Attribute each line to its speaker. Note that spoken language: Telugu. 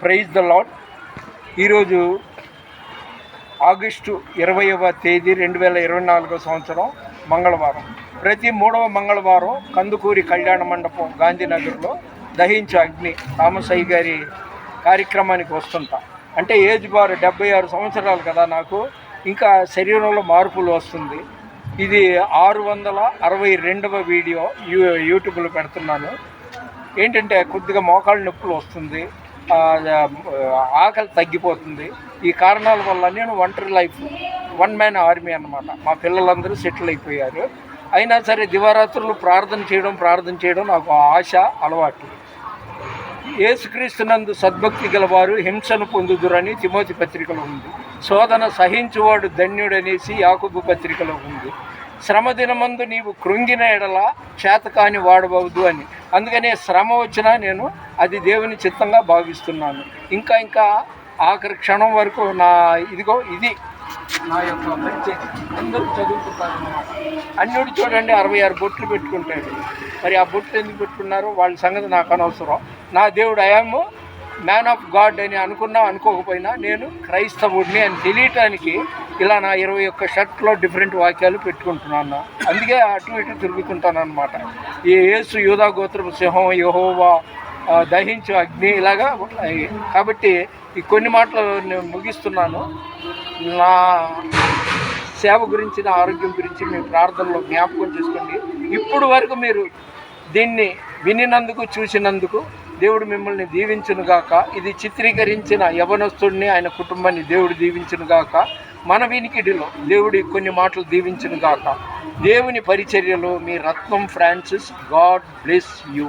Speaker 1: Praise the lord. ఈరోజు ఆగస్టు 20వ తేదీ 2024 సంవత్సరం మంగళవారం. ప్రతి 3వ మంగళవారం కందుకూరి కళ్యాణ మండపం గాంధీనగర్లో దహించు అగ్ని రామసాయి గారి కార్యక్రమానికి వస్తుంటా. అంటే ఏజ్ బార్ 76 సంవత్సరాలు కదా నాకు, ఇంకా శరీరంలో మార్పులు వస్తుంది. ఇది 662వ వీడియో యూట్యూబ్లో పెడుతున్నాను. ఏంటంటే కొద్దిగా మోకాళ్ళ నొప్పులు వస్తుంది, ఆకలి తగ్గిపోతుంది. ఈ కారణాల వల్ల నేను ఒంటరి లైఫ్, వన్ మ్యాన్ ఆర్మీ అన్నమాట. మా పిల్లలందరూ సెటిల్ అయిపోయారు. అయినా సరే దివారాత్రులు ప్రార్థన చేయడం నాకు ఆశ, అలవాటు. యేసుక్రీస్తునందు సద్భక్తి గలవారు హింసను పొందుదురని తిమోతి పత్రికలో ఉంది. శోధన సహించువాడు ధన్యుడనేసి యాకోబు పత్రికలో ఉంది. శ్రమ దినమందు నీవు కృంగిన ఎడల చేతకాని వాడవద్దు అని. అందుకనే శ్రమ వచ్చినా నేను అది దేవుని చిత్తంగా భావిస్తున్నాను. ఇంకా ఆఖరి క్షణం వరకు ఇది నా యొక్క ప్రత్యేకత. అందరూ చదువుకుంటారు అన్నమాట. అన్నిటి చూడండి 66 బొట్లు పెట్టుకుంటాడు. మరి ఆ బొట్లు ఎందుకు పెట్టుకున్నారో వాళ్ళ సంగతి నాకు అనవసరం. నా దేవుడు ఐఎమ్ మ్యాన్ ఆఫ్ గాడ్ అని అనుకోకపోయినా నేను క్రైస్తవుడిని అని తెలియటానికి ఇలా నా 21 షర్ట్లో డిఫరెంట్ వాక్యాలు పెట్టుకుంటున్నాను. అందుకే అటు ఇటు తిరుగుతుంటాను అనమాట. ఈ యేసు యూదా గోత్రపు సింహం, యెహోవా దహించు అగ్ని, ఇలాగా. కాబట్టి ఈ కొన్ని మాటలు నేను ముగిస్తున్నాను. నా సేవ గురించి, నా ఆరోగ్యం గురించి మీ ప్రార్థనలో జ్ఞాపకం చేసుకోండి. ఇప్పుడు వరకు మీరు దీన్ని వినినందుకు, చూసినందుకు దేవుడు మిమ్మల్ని దీవించునుగాక. ఇది చిత్రీకరించిన యవనస్తుడిని, ఆయన కుటుంబాన్ని దేవుడు దీవించునుగాక. మన వినికిడిలో దేవుడి కొన్ని మాటలు దీవించునుగాక. దేవుని పరిచర్యలో మీ రత్నం ఫ్రాన్సిస్. God bless you.